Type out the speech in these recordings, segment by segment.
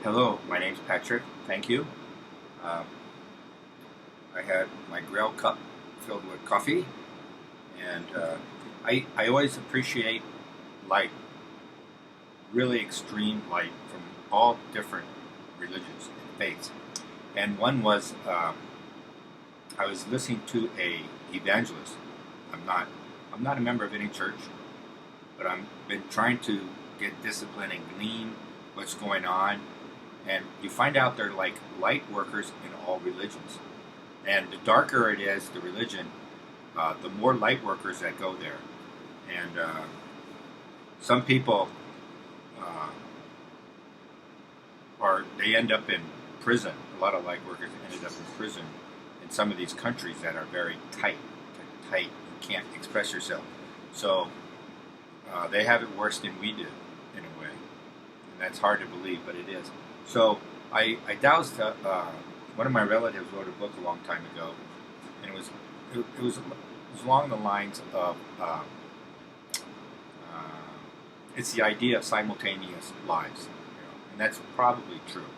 Hello, my name's Patrick. Thank you. Um, I had my Grail cup filled with coffee, and I always appreciate light, really extreme light from all different religions and faiths. And one was I was listening to a evangelist. I'm not I'm not a member of any church, but I've been trying to get discipline and glean what's going on. And you find out they're like light workers in all religions. And the darker it is, the religion, the more light workers that go there. And some people uh, they end up in prison. A lot of light workers ended up in prison in some of these countries that are very tight. You can't express yourself. So they have it worse than we do, in a way. And that's hard to believe, but it is. So I dowsed. One of my relatives wrote a book a long time ago, and it was along the lines of it's the idea of simultaneous lives, and that's probably true.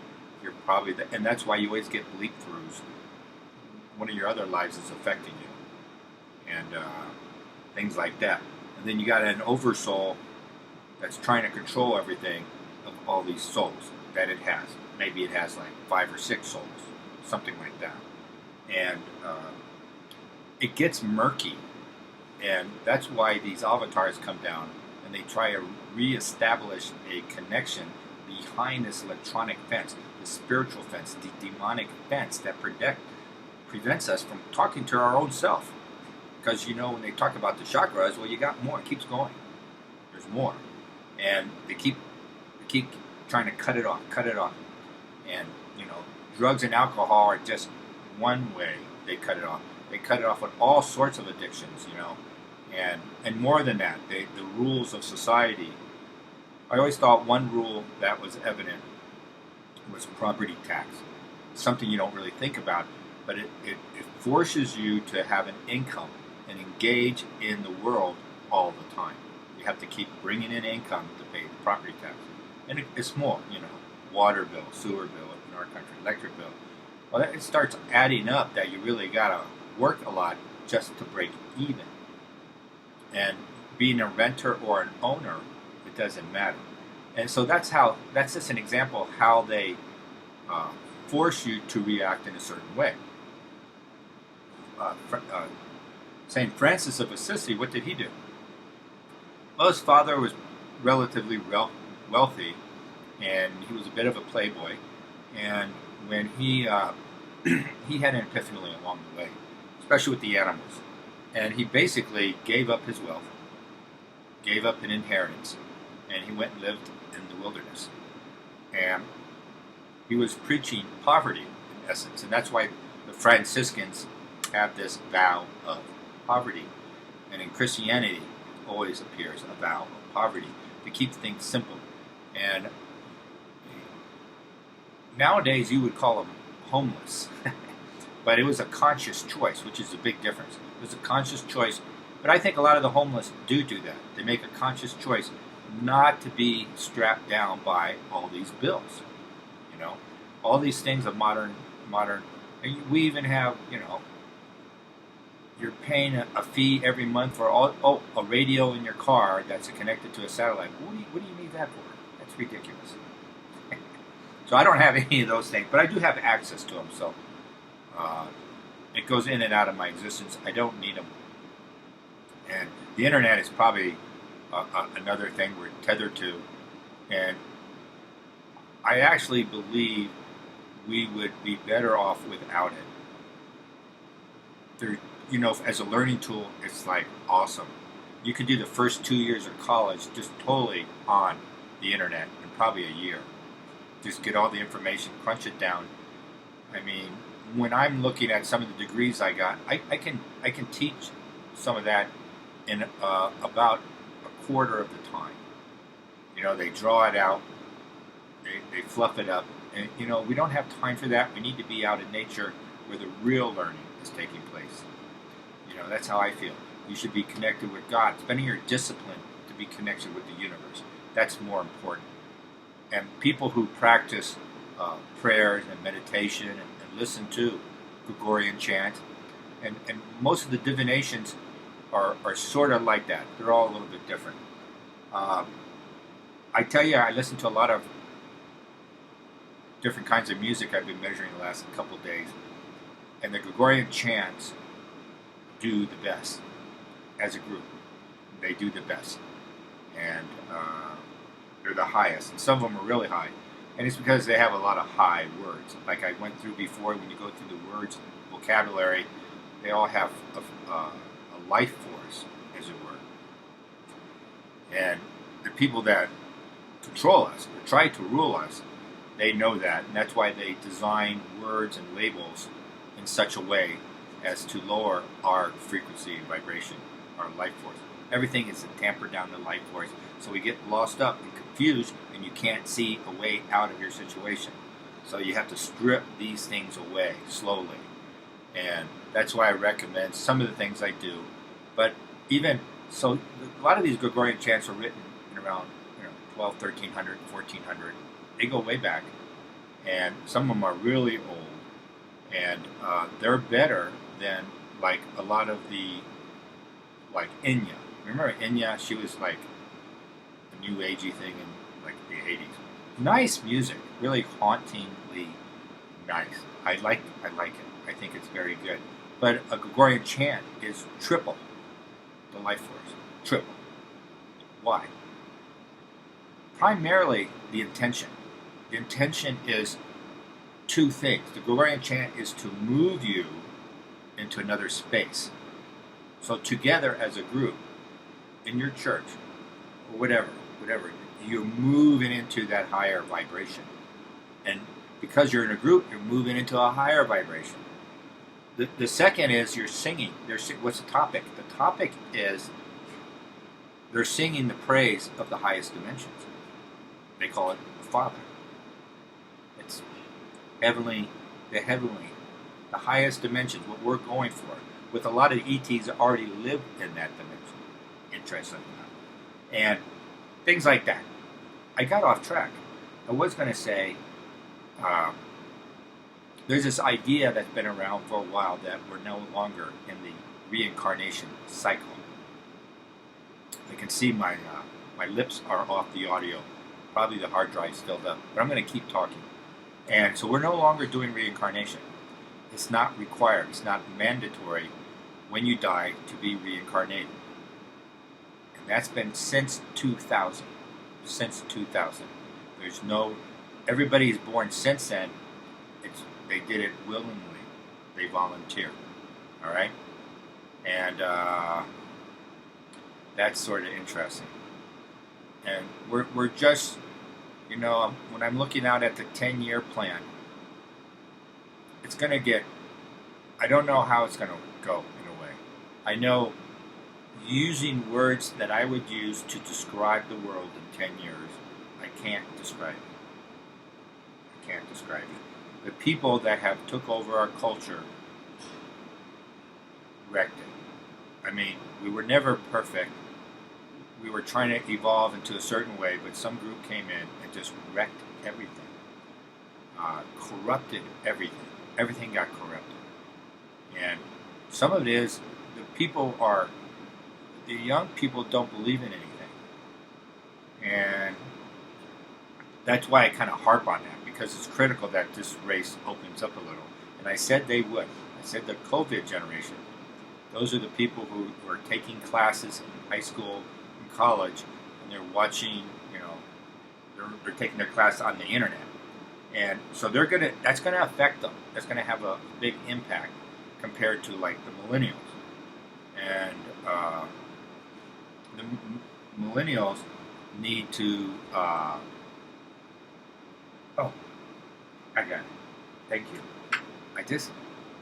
You're probably and that's why you always get bleep throughs. One of your other lives is affecting you, and things like that. And then you got an oversoul that's trying to control everything of all these souls that it has. Maybe it has like 5 or 6 souls, something like that. And it gets murky. And that's why these avatars come down and they try to reestablish a connection behind this electronic fence, the spiritual fence, the demonic fence that prevents us from talking to our own self. Because when they talk about the chakras, well, you got more. It keeps going. There's more. And they keep trying to cut it off. And, drugs and alcohol are just one way they cut it off. They cut it off with all sorts of addictions, and more than that, the rules of society. I always thought one rule that was evident was property tax. Something you don't really think about, but it forces you to have an income and engage in the world all the time. You have to keep bringing in income to pay the property tax. And it's more, water bill, sewer bill in our country, electric bill. Well, it starts adding up that you really got to work a lot just to break even. And being a renter or an owner, it doesn't matter. And so that's just an example of how they force you to react in a certain way. St. Francis of Assisi, what did he do? Well, his father was relatively wealthy, and he was a bit of a playboy. And when he he had an epiphany along the way, especially with the animals, and he basically gave up his wealth, gave up an inheritance, and he went and lived in the wilderness. And he was preaching poverty in essence, and that's why the Franciscans have this vow of poverty. And in Christianity, always appears a vow of poverty to keep things simple. And nowadays you would call them homeless, but it was a conscious choice, which is a big difference. It was a conscious choice, but I think a lot of the homeless do that. They make a conscious choice not to be strapped down by all these bills. All these things of modern. We even have, you're paying a fee every month for a radio in your car that's connected to a satellite. What do you need that for? That's ridiculous. So I don't have any of those things, but I do have access to them. So it goes in and out of my existence. I don't need them. And the internet is probably another thing we're tethered to. And I actually believe we would be better off without it. There, as a learning tool, it's like awesome. You could do the first 2 years of college just totally on the internet in probably a year. Just get all the information, crunch it down. I mean, when I'm looking at some of the degrees I got, I can teach some of that in about a quarter of the time. They draw it out, they fluff it up, and we don't have time for that. We need to be out in nature where the real learning is taking place. That's how I feel. You should be connected with God, spending your discipline to be connected with the universe. That's more important. And people who practice prayers and meditation and listen to Gregorian chant. And most of the divinations are sort of like that. They're all a little bit different. I tell you, I listen to a lot of different kinds of music I've been measuring the last couple of days. And the Gregorian chants do the best as a group. They do the best. And they're the highest. And some of them are really high. And it's because they have a lot of high words. Like I went through before, when you go through the words, vocabulary, they all have a life force, as it were. And the people that control us, or try to rule us, they know that. And that's why they design words and labels in such a way as to lower our frequency and vibration, our life force. Everything is to tamper down the life force, so we get lost up and confused, and you can't see a way out of your situation. So you have to strip these things away slowly. And that's why I recommend some of the things I do. But even so, a lot of these Gregorian chants are written in around 12, 1300, 1400. They go way back, and some of them are really old, and they're better than like a lot of the, like Enya. Remember Enya? She was like a new agey thing in like the 80s. Nice music, really hauntingly nice. I like it. I think it's very good. But a Gregorian chant is triple the life force. Triple. Why? Primarily the intention. The intention is two things. The Gregorian chant is to move you into another space. So together as a group, in your church, or whatever, you're moving into that higher vibration. And because you're in a group, you're moving into a higher vibration. The second is you're singing. What's the topic? The topic is they're singing the praise of the highest dimensions. They call it the Father. It's heavenly, the highest dimensions, what we're going for. With a lot of ETs that already live in that dimension. Interesting enough. And things like that. I got off track. I was going to say, there's this idea that's been around for a while that we're no longer in the reincarnation cycle. I can see my lips are off the audio. Probably the hard drive's filled up. But I'm going to keep talking. And so we're no longer doing reincarnation. It's not required. It's not mandatory when you die to be reincarnated. And that's been since 2000. Since 2000. Everybody is born since then. They did it willingly. They volunteered. All right? And that's sort of interesting. And we're just, when I'm looking out at the 10-year plan, it's going to get, I don't know how it's going to go in a way. I know using words that I would use to describe the world in 10 years, I can't describe it. The people that have took over our culture wrecked it. I mean, we were never perfect. We were trying to evolve into a certain way, but some group came in and just wrecked everything. Corrupted everything. Everything got corrupted. And some of it is the young people don't believe in anything. And that's why I kind of harp on that, because it's critical that this race opens up a little. And I said they would. I said the COVID generation, those are the people who are taking classes in high school and college, and they're watching, they're taking their class on the internet. And so that's going to affect them. That's going to have a big impact compared to like the millennials. And the millennials need to, I got it. Thank you.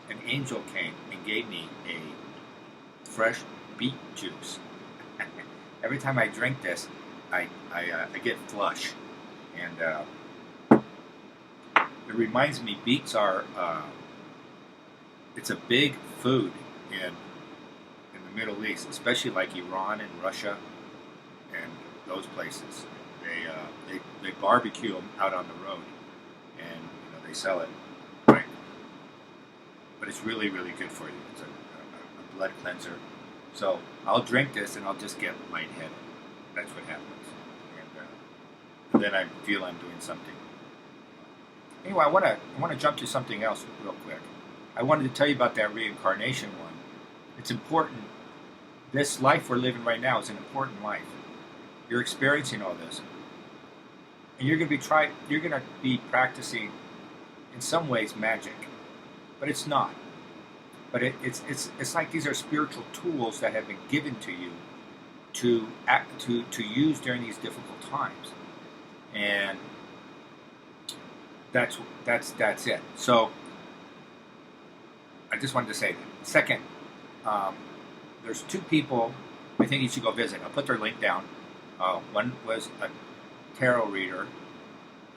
An angel came and gave me a fresh beet juice. Every time I drink this, I get flush. And it reminds me, beets are, it's a big food in the Middle East, especially like Iran and Russia and those places. They barbecue them out on the road. and they sell it, right? But it's really, really good for you. It's a blood cleanser. So I'll drink this and I'll just get lightheaded. That's what happens. And then I feel I'm doing something. Anyway, I want to jump to something else real quick. I wanted to tell you about that reincarnation one. It's important. This life we're living right now is an important life. You're experiencing all this, and you're going to be practicing, in some ways, magic, but it's not. But it's like these are spiritual tools that have been given to you to use during these difficult times, and that's it. So I just wanted to say that. Second, there's two people I think you should go visit. I'll put their link down. One was a tarot reader,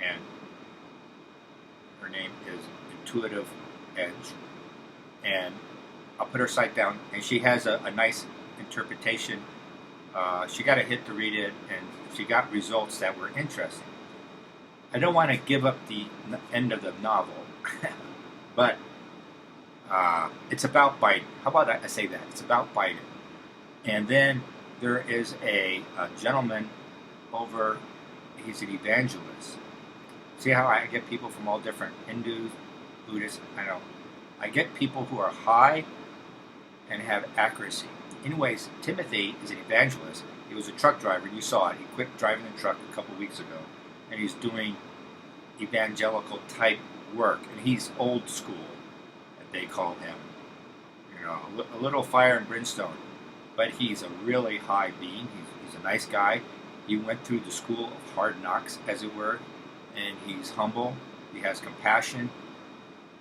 and her name is Intuitive Edge, and I'll put her site down, and she has a nice interpretation. She got a hit to read it, and she got results that were interesting. I don't want to give up the end of the novel, but it's about Biden. How about I say that? It's about Biden. And then there is a gentleman over, he's an evangelist. See how I get people from all different Hindus, Buddhists, I get people who are high and have accuracy. Anyways, Timothy is an evangelist. He was a truck driver. You saw it. He quit driving the truck a couple weeks ago, and he's doing evangelical type work. And he's old school, they call him. A little fire and brimstone, but he's a really high being. He's a nice guy. He went through the school of hard knocks, as it were, and he's humble. He has compassion.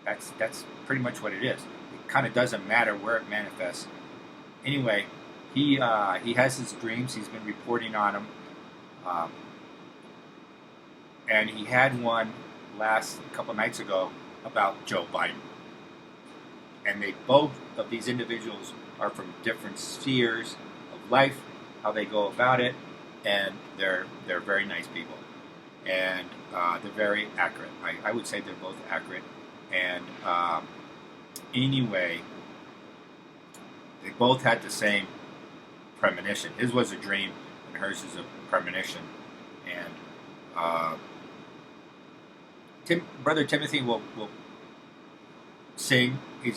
That's pretty much what it is. It kind of doesn't matter where it manifests. Anyway, he has his dreams. He's been reporting on them, and he had one a couple nights ago about Joe Biden. And both of these individuals are from different spheres of life, how they go about it, and they're very nice people, and they're very accurate. I would say they're both accurate. And anyway, they both had the same premonition. His was a dream, and hers is a premonition. And Brother Timothy will sing. He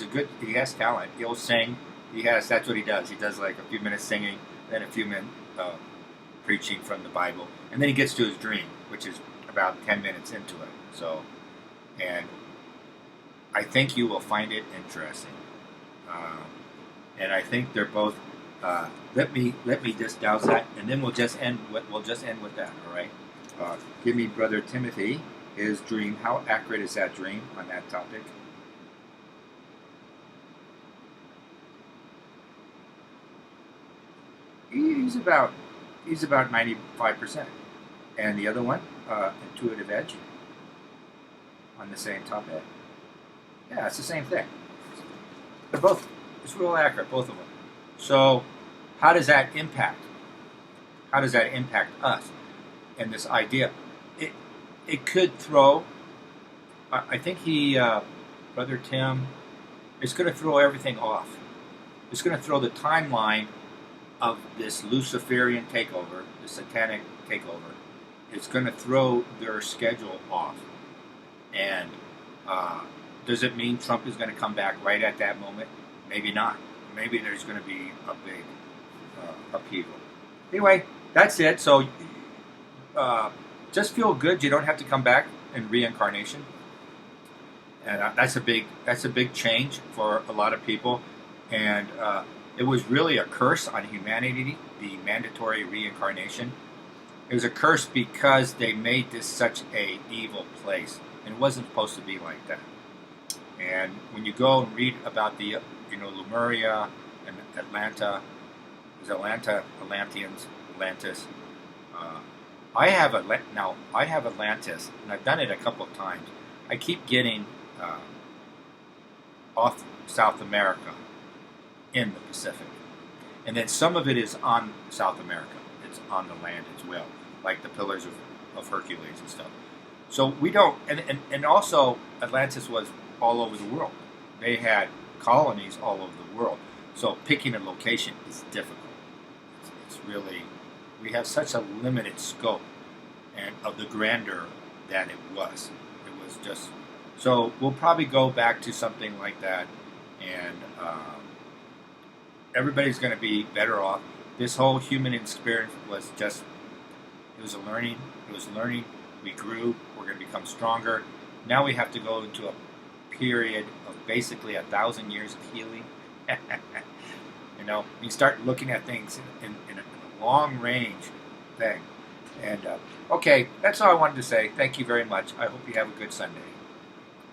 has talent. He'll sing. That's what he does. He does like a few minutes singing, then a few minutes preaching from the Bible, and then he gets to his dream, which is about 10 minutes into it. So, and I think you will find it interesting. And I think they're both. Let me just douse that, and then we'll just end with that. All right. Give me Brother Timothy his dream. How accurate is that dream on that topic? He's about 95%, and the other one, Intuitive Edge, on the same topic. Yeah, it's the same thing. They're both. It's real accurate, both of them. So, how does that impact? How does that impact us? And this idea, it could throw. I think Brother Tim, is going to throw everything off. It's going to throw the timeline of this Luciferian takeover, the satanic takeover. It's going to throw their schedule off. And does it mean Trump is going to come back right at that moment? Maybe not. Maybe there's going to be a big upheaval. Anyway, that's it. So just feel good. You don't have to come back in reincarnation. And that's a big change for a lot of people. And it was really a curse on humanity, the mandatory reincarnation. It was a curse because they made this such a evil place, and it wasn't supposed to be like that. And when you go and read about the, Lemuria and Atlanta, is Atlanteans, Atlantis. I have Atlantis, and I've done it a couple of times. I keep getting off South America in the Pacific. And then some of it is on South America. It's on the land as well, like the Pillars of Hercules and stuff. So we don't, and also Atlantis was all over the world. They had colonies all over the world. So picking a location is difficult. It's really, we have such a limited scope and of the grandeur that it was. It was just, so we'll probably go back to something like that, and everybody's going to be better off. This whole human experience was just, it was a learning. It was learning. We grew. We're going to become stronger. Now we have to go into a period of basically 1,000 years of healing. You start looking at things in a long range thing. And okay, that's all I wanted to say. Thank you very much. I hope you have a good Sunday.